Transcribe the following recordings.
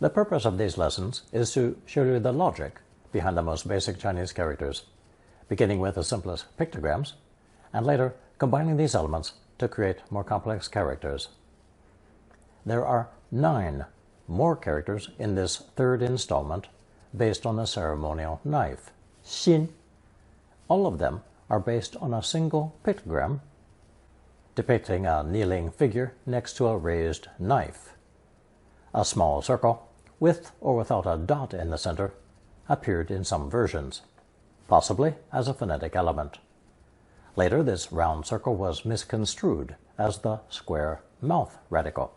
The purpose of these lessons is to show you the logic behind the most basic Chinese characters, beginning with the simplest pictograms, and later combining these elements to create more complex characters. There are 9 more characters in this third installment based on the ceremonial knife, xin. All of them are based on a single pictogram depicting a kneeling figure next to a raised knife. A small circle, with or without a dot in the center, appeared in some versions, possibly as a phonetic element. Later, this round circle was misconstrued as the square mouth radical.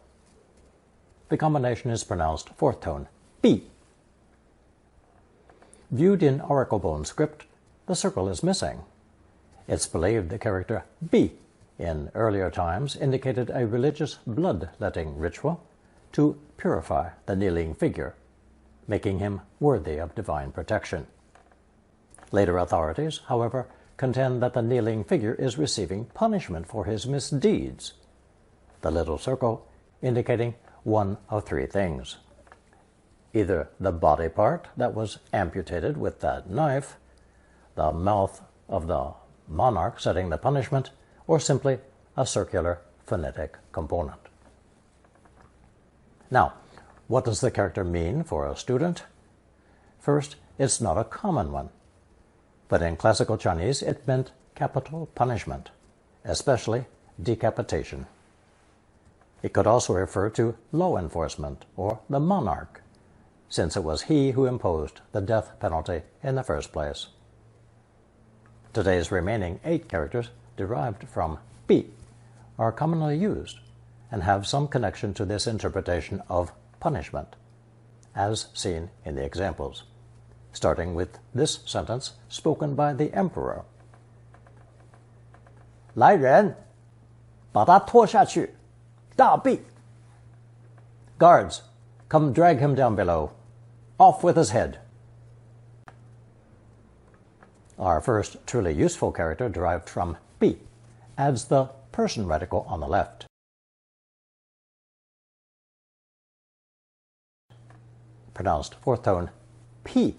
The combination is pronounced fourth tone, bi. Viewed in oracle bone script, the circle is missing. It's believed the character bi in earlier times indicated a religious blood-letting ritual to purify the kneeling figure, making him worthy of divine protection. Later authorities, however, contend that the kneeling figure is receiving punishment for his misdeeds, the little circle indicating one of 3 things: either the body part that was amputated with that knife, the mouth of the monarch setting the punishment, or simply a circular phonetic component. Now, what does the character mean for a student? First, it's not a common one, but in classical Chinese it meant capital punishment, especially decapitation. It could also refer to law enforcement or the monarch, since it was he who imposed the death penalty in the first place. Today's remaining 8 characters derived from bi are commonly used and have some connection to this interpretation of punishment, as seen in the examples, starting with this sentence spoken by the emperor. 来人，把他拖下去，大毙. Guards, come drag him down below. Off with his head. Our first truly useful character derived from bi adds the person radical on the left. Pronounced fourth tone, p.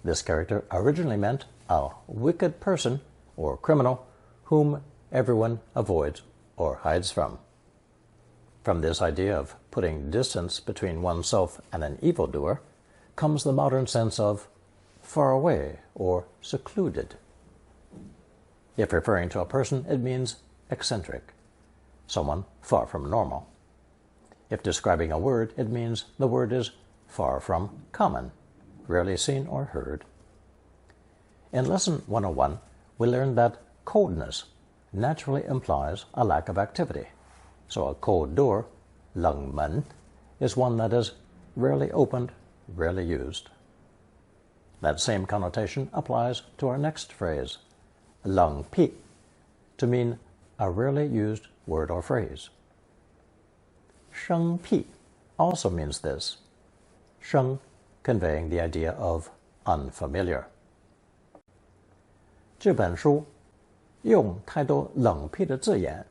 This character originally meant a wicked person or criminal whom everyone avoids or hides from. From this idea of putting distance between oneself and an evildoer comes the modern sense of far away or secluded. If referring to a person, it means eccentric, someone far from normal. If describing a word, it means the word is far from common, rarely seen or heard. In Lesson 101, we learned that coldness naturally implies a lack of activity. So a cold door, 冷门, is one that is rarely opened, rarely used. That same connotation applies to our next phrase, 冷僻, to mean a rarely used word or phrase. 生僻 also means this, 生 conveying the idea of unfamiliar. 这本书用太多冷僻的字眼，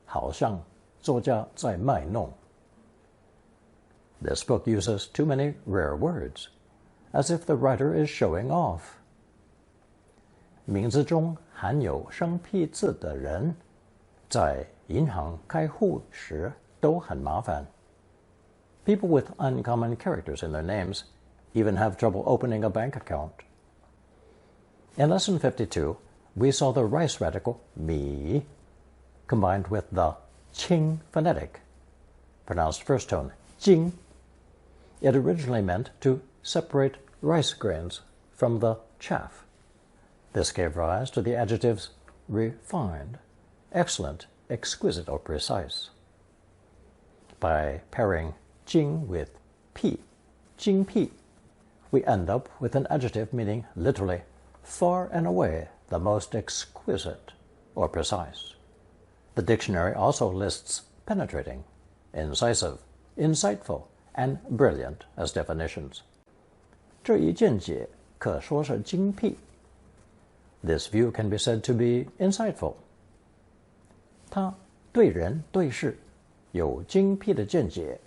好像作家在卖弄. This book uses too many rare words, as if the writer is showing off. 名字中含有生僻字的人，在银行开户时都很麻烦. People with uncommon characters in their names even have trouble opening a bank account. In Lesson 52, we saw the rice radical, mi, combined with the qing phonetic, pronounced first tone, jing. It originally meant to separate rice grains from the chaff. This gave rise to the adjectives refined, excellent, exquisite, or precise. By pairing jing with pi, jingpi, we end up with an adjective meaning literally far and away the most exquisite or precise. The dictionary also lists penetrating, incisive, insightful, and brilliant as definitions. 这一见解可说是精辟. This view can be said to be insightful. 他对人对事有精辟的见解.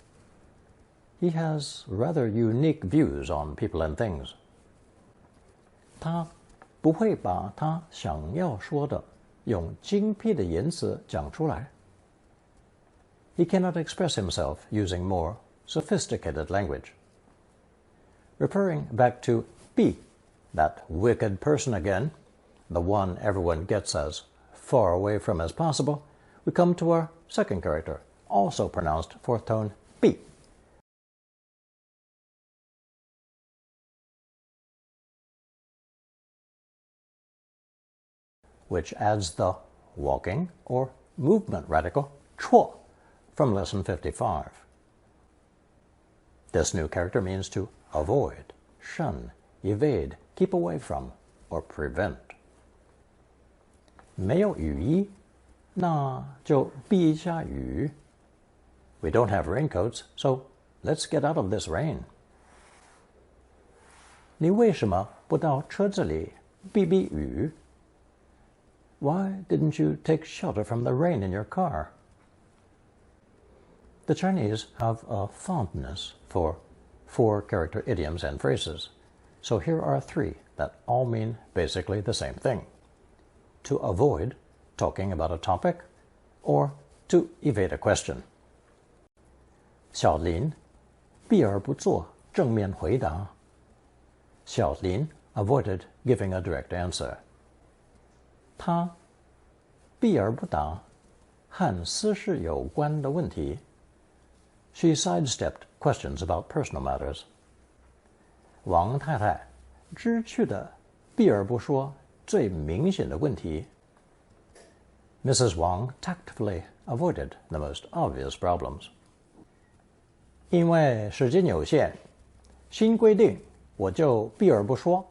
he has rather unique views on people and things. 他不会把他想要说的用精辟的言辞讲出来。He cannot express himself using more sophisticated language. Referring back to 避, that wicked person again, the one everyone gets as far away from as possible, we come to our second character, also pronounced fourth tone 避. Which adds the walking or movement radical 戳 from lesson 55. This new character means to avoid, shun, evade, keep away from, or prevent. 没有雨衣，那就避一下雨。We don't have raincoats, so let's get out of this rain. 你为什么不到车子里避避雨？ Why didn't you take shelter from the rain in your car? The Chinese have a fondness for four-character idioms and phrases, so here are three that all mean basically the same thing. To avoid talking about a topic, or to evade a question. 小林避而不做正面回答。小林 avoided giving a direct answer. 他避而不答和私事有关的问题。She sidestepped questions about personal matters. 王太太知趣的避而不说最明显的问题。Mrs. Wang tactfully avoided the most obvious problems. 因为时间有限，新规定我就避而不说。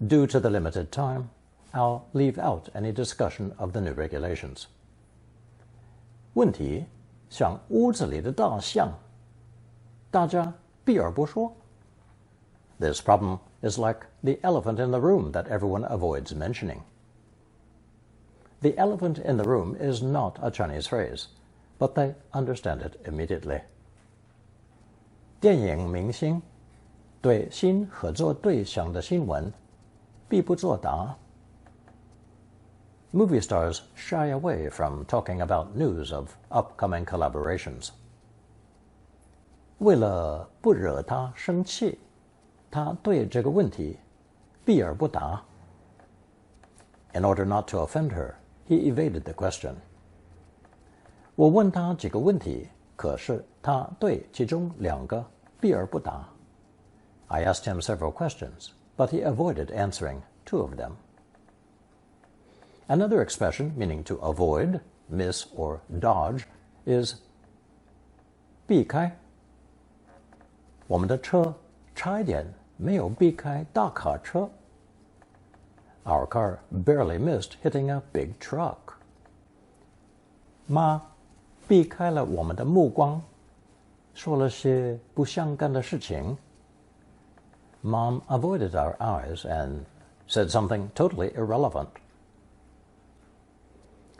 Due to the limited time, I'll leave out any discussion of the new regulations. 问题像屋子里的大象，大家避而不说。This problem is like the elephant in the room that everyone avoids mentioning. The elephant in the room is not a Chinese phrase, but they understand it immediately. 电影明星对新合作对象的新闻避不作答。Movie stars shy away from talking about news of upcoming collaborations. 为了不惹他生气，他对这个问题避而不答。In order not to offend her, he evaded the question. 我问他几个问题，可是他对其中两个避而不答。I asked him several questions, but he avoided answering two of them. Another expression meaning to avoid, miss, or dodge is 避开。我们的车差一点没有避开大卡车。Our car barely missed hitting a big truck. 妈避开了我们的目光，说了些不相干的事情。Mom avoided our eyes and said something totally irrelevant.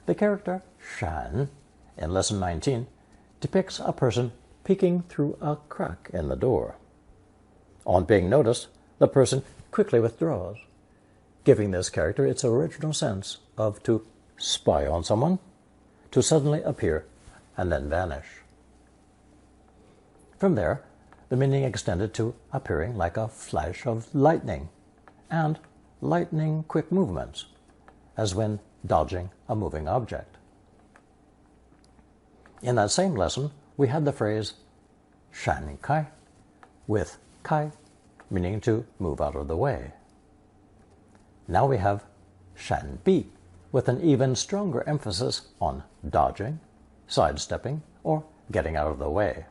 The character shan in lesson 19 depicts a person peeking through a crack in the door. On being noticed, the person quickly withdraws, giving this character its original sense of to spy on someone, to suddenly appear and then vanish. From there, the meaning extended to appearing like a flash of lightning and lightning-quick movements, as when dodging a moving object. In that same lesson, we had the phrase 闪开, with 开 meaning to move out of the way. Now we have 闪避 with an even stronger emphasis on dodging, sidestepping, or getting out of the way.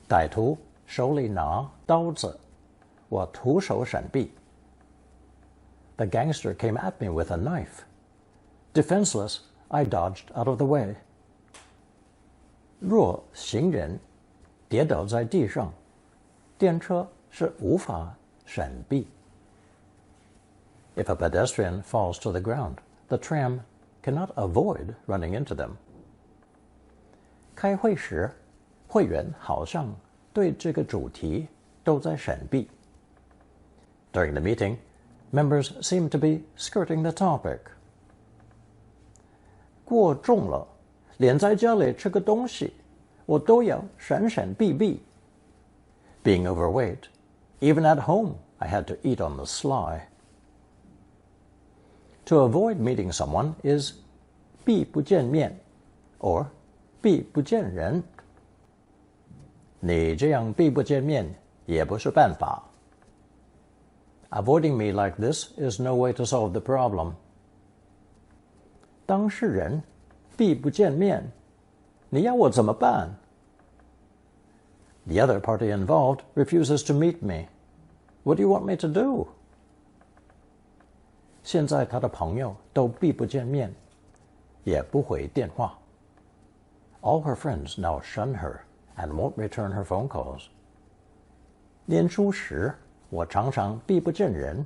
歹徒手里拿刀子，我徒手闪避。The gangster came at me with a knife. Defenseless, I dodged out of the way. 若行人跌倒在地上，电车是无法闪避。If a pedestrian falls to the ground, the tram cannot avoid running into them. 开会时，会员好像对这个主题都在闪避。During the meeting, members seem to be skirting the topic. 过重了，连在家里吃个东西，我都要闪闪避避。Being overweight, even at home, I had to eat on the sly. To avoid meeting someone is 避不见面 or 避不见人。你这样避不见面也不是办法。Avoiding me like this is no way to solve the problem. 当事人避不见面，你要我怎么办？ The other party involved refuses to meet me. What do you want me to do? 现在他的朋友都避不见面，也不回电话。All her friends now shun her and won't return her phone calls. 念书时，我常常避不见人，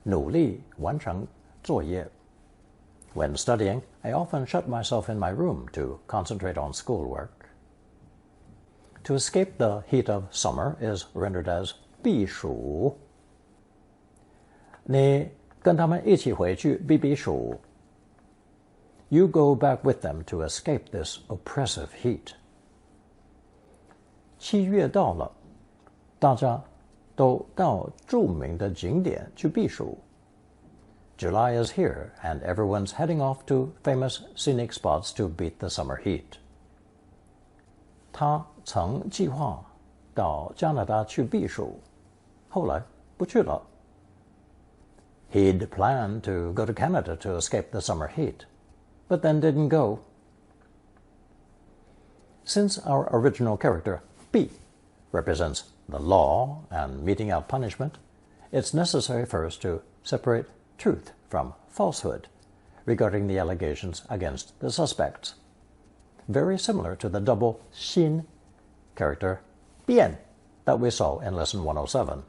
努力完成作业。When studying, I often shut myself in my room to concentrate on schoolwork. To escape the heat of summer is rendered as 避暑。你跟他们一起回去避避暑。You go back with them to escape this oppressive heat. 7月到了，大家都到著名的景点去避暑。July is here, and everyone's heading off to famous scenic spots to beat the summer heat. 他曾计划到加拿大去避暑，后来不去了。He'd planned to go to Canada to escape the summer heat, but then didn't go. Since our original character, 避, represents the law and meting out punishment, it's necessary first to separate truth from falsehood regarding the allegations against the suspects. Very similar to the double 心 character 变 that we saw in lesson 107.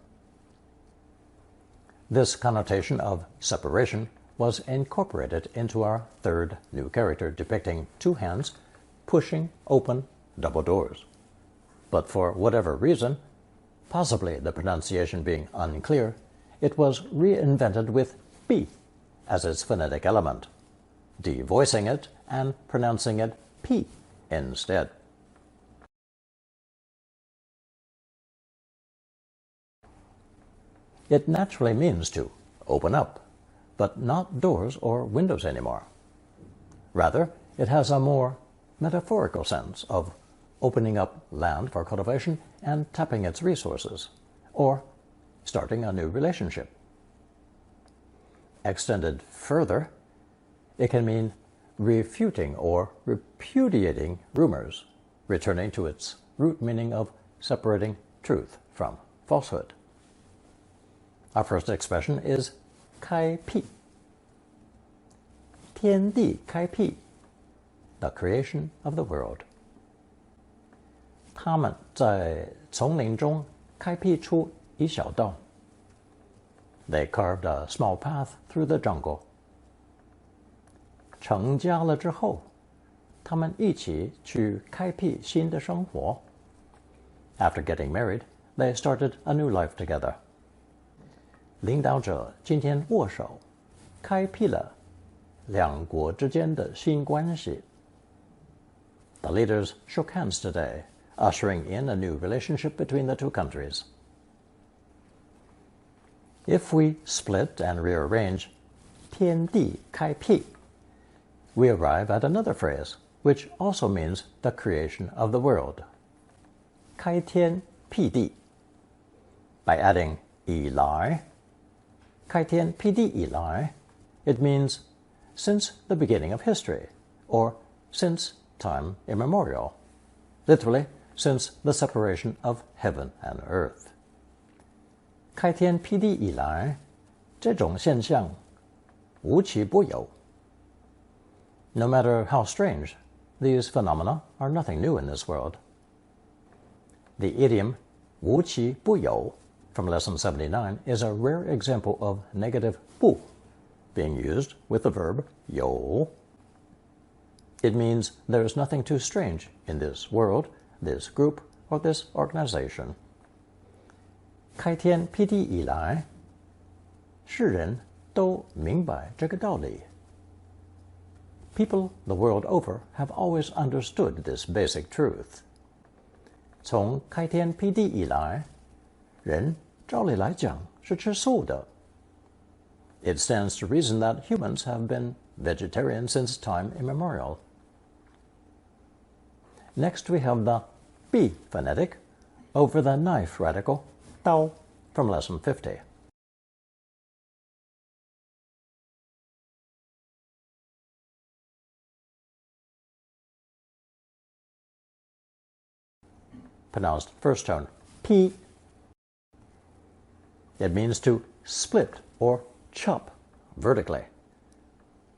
This connotation of separation was incorporated into our third new character depicting two hands pushing open double doors. But for whatever reason, possibly the pronunciation being unclear, it was reinvented with 避 as its phonetic element, devoicing it and pronouncing it 避 instead. It naturally means to open up, but not doors or windows anymore. Rather, it has a more metaphorical sense of opening up land for cultivation and tapping its resources, or starting a new relationship. Extended further, it can mean refuting or repudiating rumors, returning to its root meaning of separating truth from falsehood. Our first expression is 开辟. 天地开辟, the creation of the world. 他们在丛林中开辟出一小道. They carved a small path through the jungle. 成家了之后，他们一起去开辟新的生活. After getting married, they started a new life together. 领导者今天握手，开辟了两国之间的新关系. The leaders shook hands today, ushering in a new relationship between the two countries. If we split and rearrange 天地开辟, we arrive at another phrase, which also means the creation of the world. 开天辟地. By adding 以来, 开天辟地以来, it means since the beginning of history, or since time immemorial, literally since the separation of heaven and earth. 开天辟地以来，这种现象无奇不有. No matter how strange, these phenomena are nothing new in this world. The idiom 无奇不有 from lesson 79 is a rare example of negative 不 being used with the verb 有. It means there is nothing too strange in this world this group or this organization. 开天辟地以来，世人都明白这个道理。People the world over have always understood this basic truth. 从开天辟地以来，人照理来讲是吃素的。It stands to reason that humans have been vegetarian since time immemorial. Next we have the 避 phonetic over the knife radical 刀 from lesson 50. Pronounced first tone 劈. It means to split or chop vertically.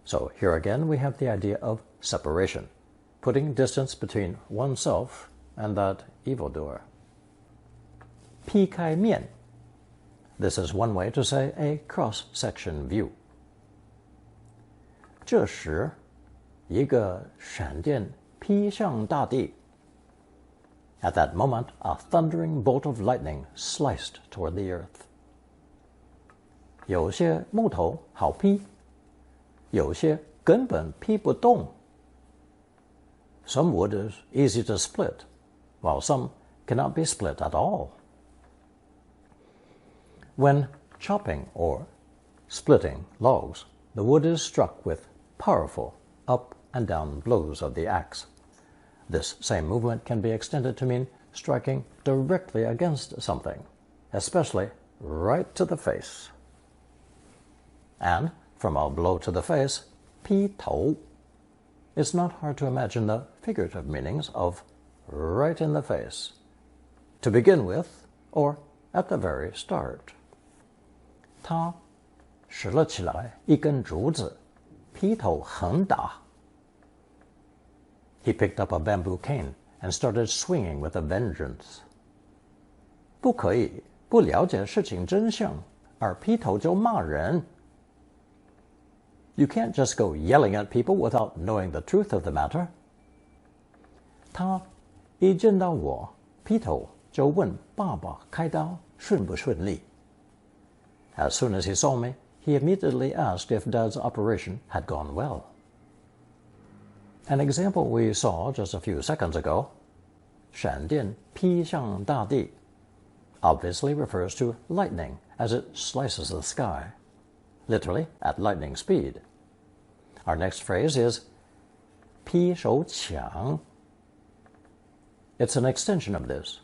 So here again we have the idea of separation, putting distance between oneself and that evildoer. 避开面. This is one way to say a cross-section view. 这时，一个闪电劈向大地. At that moment, a thundering bolt of lightning sliced toward the earth. 有些木头好劈，有些根本劈不动。Some wood is easy to split, while some cannot be split at all. When chopping or splitting logs, the wood is struck with powerful up and down blows of the axe. This same movement can be extended to mean striking directly against something, especially right to the face. And from a blow to the face, 劈头, it's not hard to imagine the figurative meanings of right in the face, to begin with, or at the very start. 他拾了起来一根竹子，劈头横打。He picked up a bamboo cane and started swinging with a vengeance. 不可以不了解事情真相，而劈头就骂人。You can't just go yelling at people without knowing the truth of the matter. 他一见到我，劈头就问爸爸开刀顺不顺利。As soon as he saw me, he immediately asked if Dad's operation had gone well. An example we saw just a few seconds ago, 闪电劈向大地, obviously refers to lightning as it slices the sky, literally at lightning speed. Our next phrase is 劈手抢. It's an extension of this,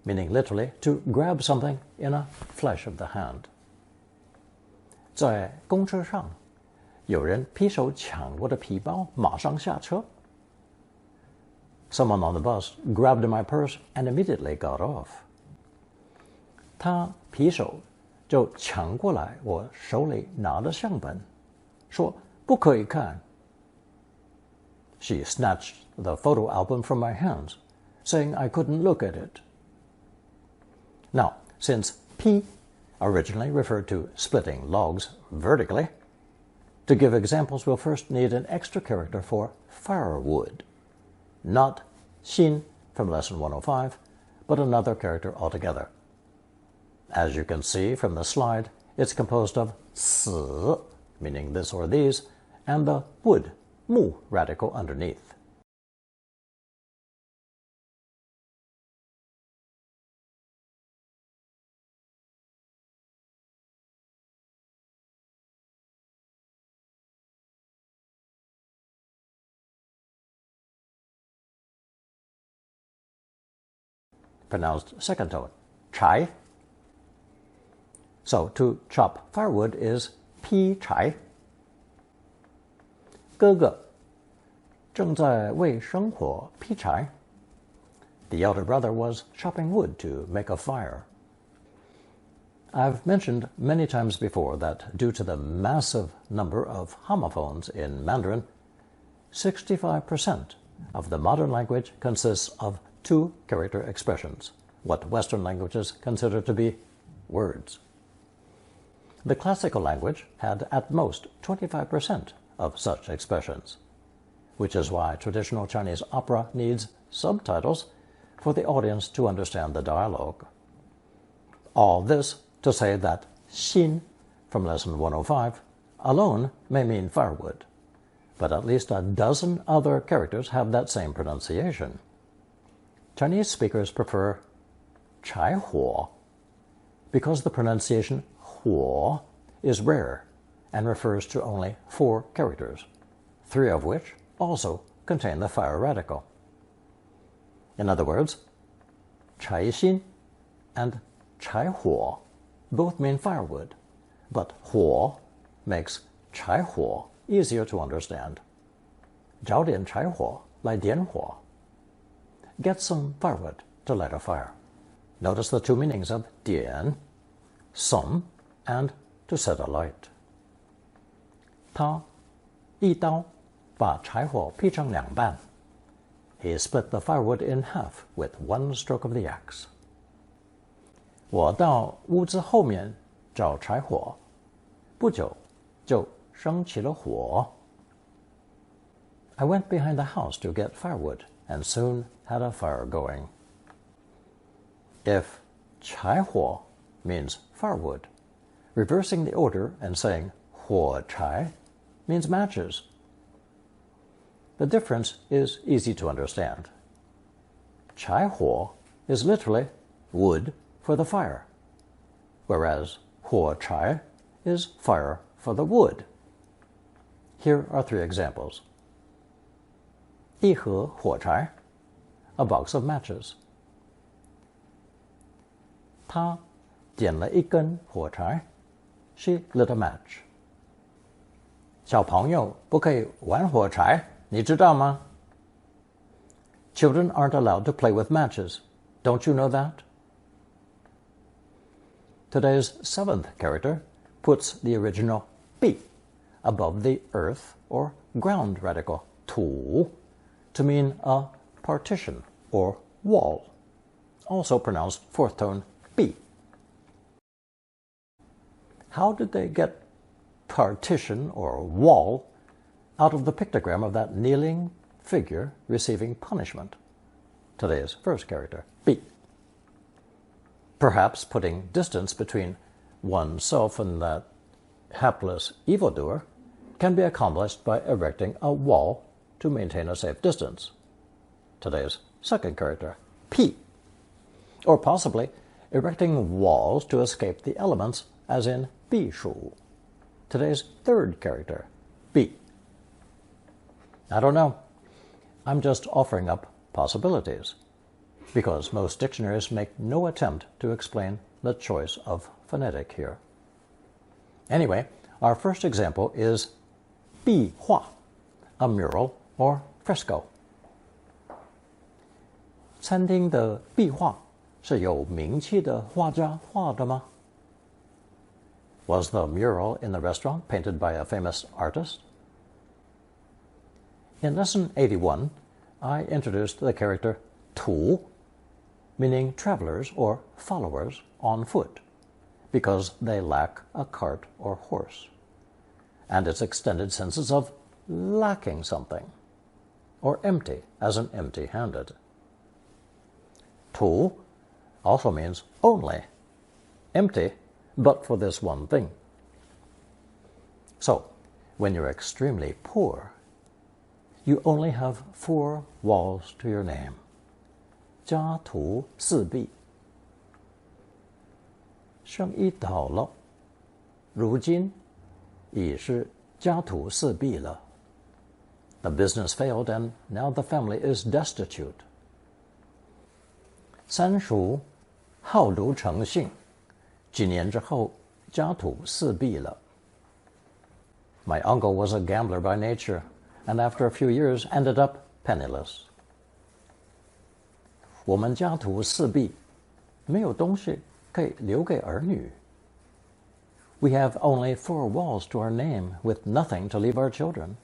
meaning literally to grab something in a flash of the hand. 在公车上，有人劈手抢我的皮包，马上下车。Someone on the bus grabbed my purse and immediately got off. 他劈手就抢过来我手里拿的相本，说不可以看。She snatched the photo album from my hands, saying I couldn't look at it. Now, since 劈 originally referred to splitting logs vertically, to give examples we'll first need an extra character for firewood, not 新 from lesson 105, but another character altogether. As you can see from the slide, it's composed of 此, meaning this or these, and the wood, 木 radical underneath. Pronounced second tone, 柴. So to chop firewood is 劈柴. 哥哥正在为生火劈柴. The elder brother was chopping wood to make a fire. I've mentioned many times before that due to the massive number of homophones in Mandarin, 65% of the modern language consists of two character expressions, what Western languages consider to be words. The classical language had at most 25% of such expressions, which is why traditional Chinese opera needs subtitles for the audience to understand the dialogue. All this to say that xin from lesson 105 alone may mean firewood, but at least a dozen other characters have that same pronunciation. Chinese speakers prefer 柴火 because the pronunciation 火 is rare and refers to only 4 characters, 3 of which also contain the fire radical. In other words, 柴心 and 柴火 both mean firewood, but 火 makes 柴火 easier to understand. 找点柴火来点火. Get some firewood to light a fire. Notice the 2 meanings of 点, some, and to set a light. 他一刀把柴火劈成2半. He split the firewood in half with 1 stroke of the axe. 我到屋子后面找柴火，不久就升起了火。I went behind the house to get firewood and soon had a fire going. If 柴火 means firewood, reversing the order and saying 火柴 means matches. The difference is easy to understand. 柴火 is literally wood for the fire, whereas 火柴 is fire for the wood. Here are 3 examples. 一盒火柴 a box of matches. 她点了一根火柴 she lit a match. 小朋友不可以玩火柴，你知道吗？ Children aren't allowed to play with matches. Don't you know that? Today's 7th character puts the original 避 above the earth or ground radical 土 to mean a partition or wall, also pronounced 4th tone 避. How did they get partition or wall out of the pictogram of that kneeling figure receiving punishment? Today's 1st character, 避. Perhaps putting distance between oneself and that hapless evildoer can be accomplished by erecting a wall to maintain a safe distance. Today's 2nd character, 避. Or possibly erecting walls to escape the elements, as in 避暑. Today's 3rd character, 避. I don't know. I'm just offering up possibilities, because most dictionaries make no attempt to explain the choice of phonetic here. Anyway, our first example is 壁画, a mural or fresco. 餐厅的壁画是有名气的画家画的吗? Was the mural in the restaurant painted by a famous artist? In lesson 81, I introduced the character 途, meaning travelers or followers on foot, because they lack a cart or horse, and its extended senses of lacking something, or empty, as in empty-handed. 途 also means only, empty, but for this one thing. So, when you're extremely poor, you only have 4 walls to your name. 家徒四壁. 生意倒了，如今已是家徒四壁了. The business failed and now the family is destitute. 三叔好赌成性，几年之后家徒四壁了. My uncle was a gambler by nature, and after a few years ended up penniless. 我们家徒四壁，没有东西可以留给儿女. We have only 4 walls to our name, with nothing to leave our children.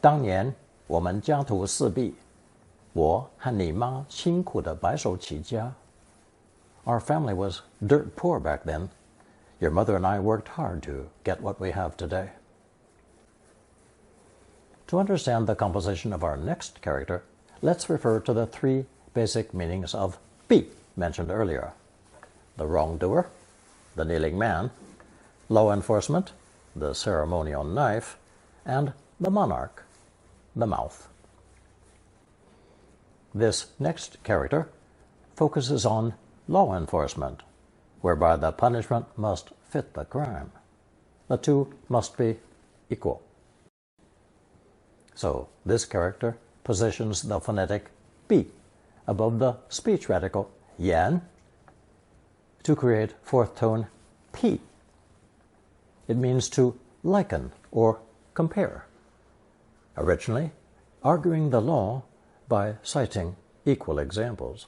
当年我们家徒四壁，我和你妈辛苦地白手起家. Our family was dirt poor back then. Your mother and I worked hard to get what we have today. To understand the composition of our next character, let's refer to the three basic meanings of 避 mentioned earlier: the wrongdoer, the kneeling man; law enforcement, the ceremonial knife; and the monarch, the mouth. This next character focuses on law enforcement, whereby the punishment must fit the crime. The two must be equal. So this character positions the phonetic 避 above the speech radical 言 to create fourth tone 避. It means to liken or compare, originally arguing the law by citing equal examples.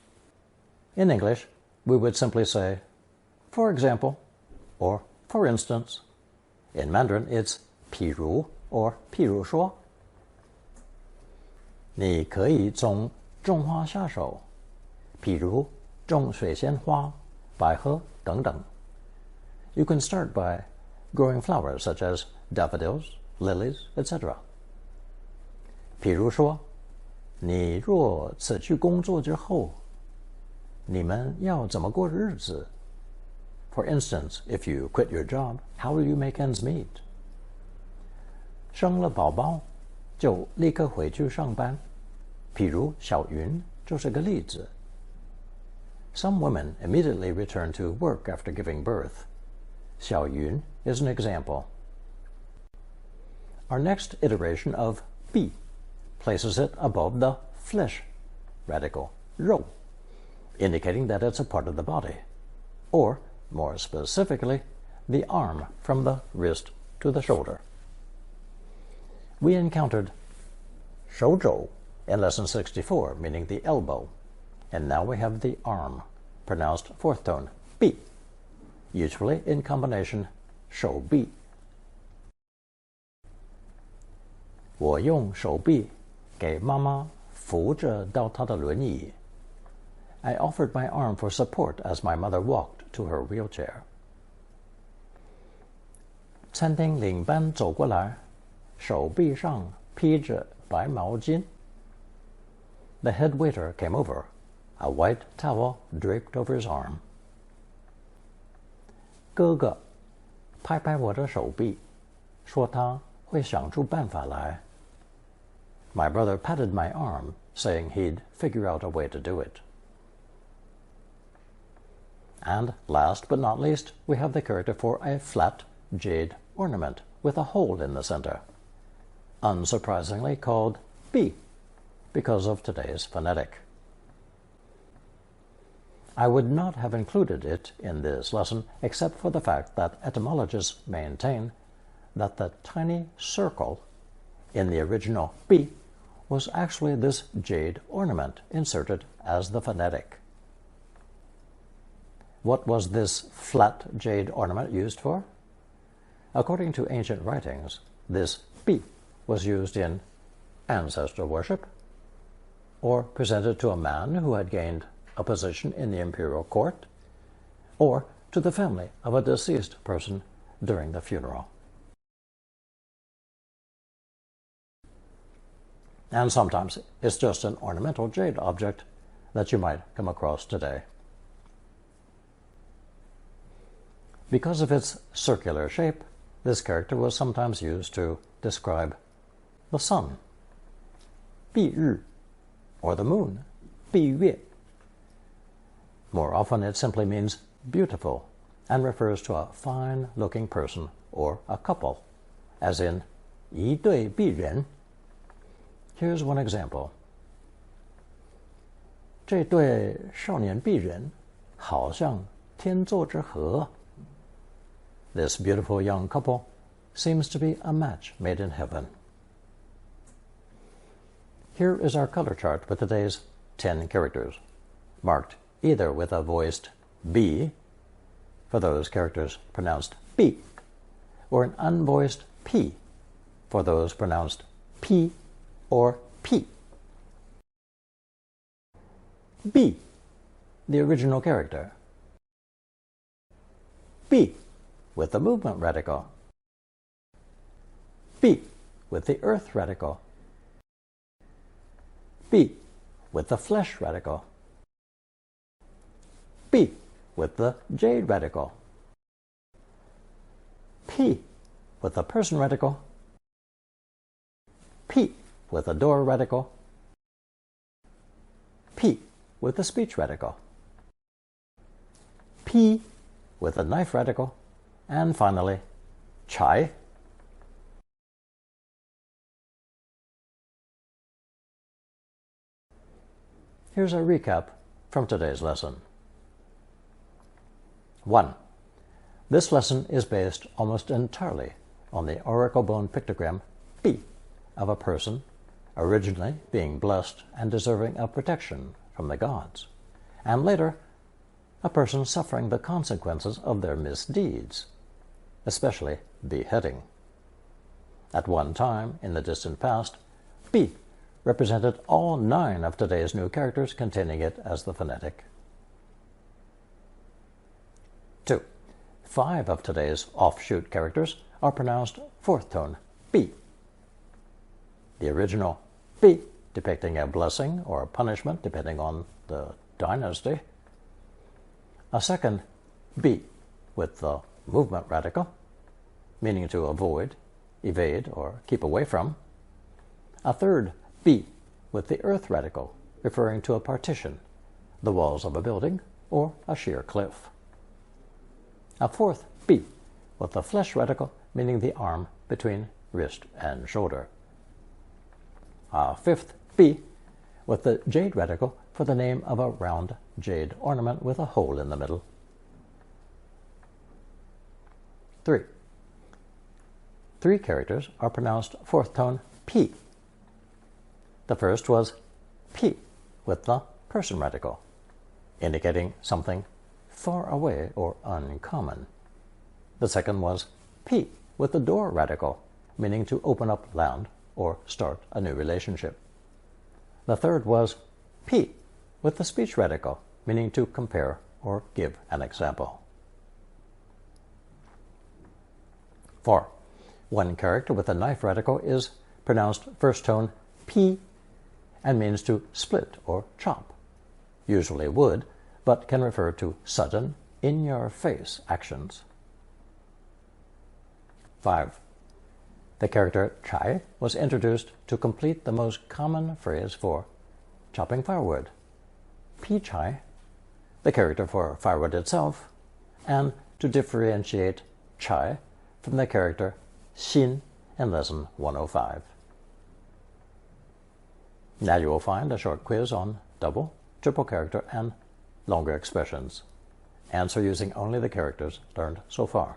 In English, we would simply say, for example, or for instance. In Mandarin, it's 譬如 or 譬如说. 你可以从种花下手，譬如种水仙花、百合等等. You can start by growing flowers such as daffodils, lilies, etc. 譬如说，你若辞去工作之后，你们要怎么过日子? For instance, if you quit your job, how will you make ends meet? 生了宝宝就立刻回去上班，譬如小云就是个例子。Some women immediately return to work after giving birth. 小云 is an example. Our next iteration of 避 places it above the flesh radical 肉, indicating that it's a part of the body, or more specifically, the arm from the wrist to the shoulder. We encountered 手肘 in lesson 64, meaning the elbow, and now we have the arm, pronounced fourth tone 臂, usually in combination 手臂. 我用手臂给妈妈扶着到她的轮椅. I offered my arm for support as my mother walked to her wheelchair. 餐厅领班走过来，手臂上披着白毛巾. The head waiter came over, a white towel draped over his arm. 哥哥拍拍我的手臂，说他会想出办法来. My brother patted my arm, saying he'd figure out a way to do it. And last but not least, we have the character for a flat jade ornament with a hole in the center, unsurprisingly called 避 because of today's phonetic. I would not have included it in this lesson except for the fact that etymologists maintain that the tiny circle in the original 避 was actually this jade ornament inserted as the phonetic. What was this flat jade ornament used for? According to ancient writings, this 避 was used in ancestor worship, or presented to a man who had gained a position in the imperial court, or to the family of a deceased person during the funeral. And sometimes it's just an ornamental jade object that you might come across today. Because of its circular shape, this character was sometimes used to describe the sun, 蔽日, or the moon, 蔽月. More often it simply means beautiful and refers to a fine-looking person or a couple, as in 一对璧人. Here's one example. 这对少年璧人好像天作之合. This beautiful young couple seems to be a match made in heaven. Here is our color chart with today's 10 characters, marked either with a voiced B for those characters pronounced B, or an unvoiced P for those pronounced P or P. B, the original character. B, with the movement radical. B, with the earth radical. B, with the flesh radical, B with the jade radical, P with the person radical, P with the door radical, P with the speech radical, P with the knife radical, and finally chai. Here's a recap from today's lesson. 1. This lesson is based almost entirely on the oracle bone pictogram B of a person originally being blessed and deserving of protection from the gods, and later a person suffering the consequences of their misdeeds, especially beheading. At one time in the distant past, B represented all 9 of today's new characters containing it as the phonetic. 2. 5 of today's offshoot characters are pronounced 4th tone B. The original B depicting a blessing or a punishment depending on the dynasty. A second B with the movement radical, meaning to avoid, evade, or keep away from. A third B with the earth radical, referring to a partition, the walls of a building, or a sheer cliff. A fourth B with the flesh radical, meaning the arm between wrist and shoulder. A fifth B with the jade radical for the name of a round jade ornament with a hole in the middle. 3. 3 characters are pronounced 4th tone P. The first was P with the person radical, indicating something far away or uncommon. The second was P with the door radical, meaning to open up land or start a new relationship. The third was P with the speech radical, meaning to compare or give an example. 4. 1 character with a knife radical is pronounced first tone P and means to split or chop, usually wood, but can refer to sudden, in-your-face actions. 5. The character chai was introduced to complete the most common phrase for chopping firewood, pi chai, the character for firewood itself, and to differentiate chai from the character xin in lesson 105. Now you will find a short quiz on double, triple character, and longer expressions. Answer using only the characters learned so far.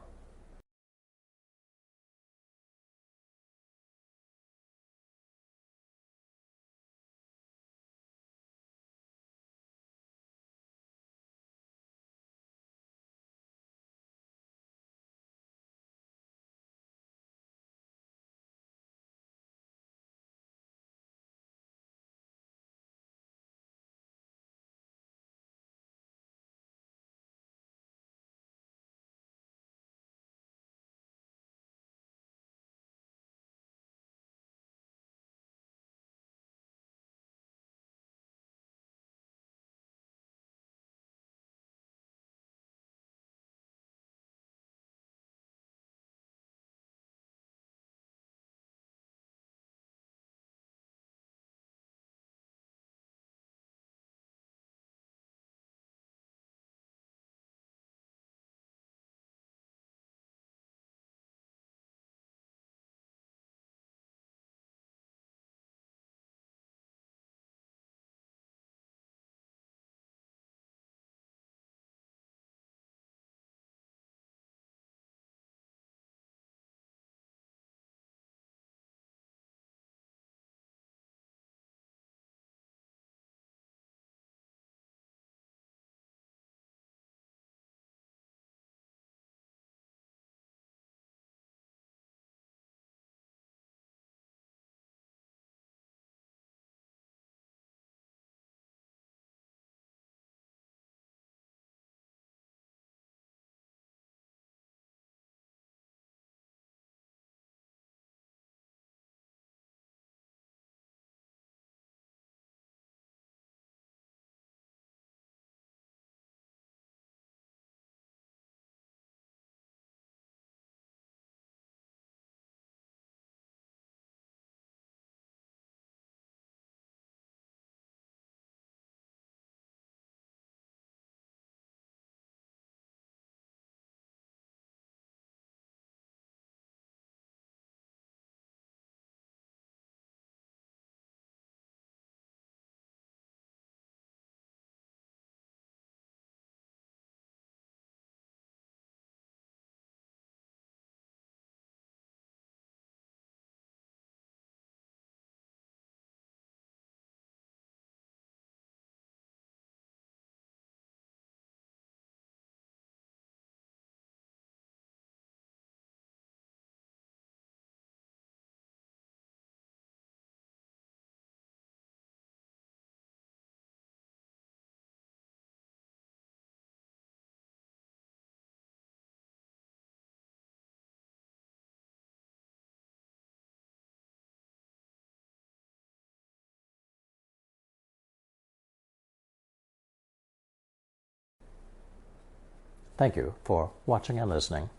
Thank you for watching and listening.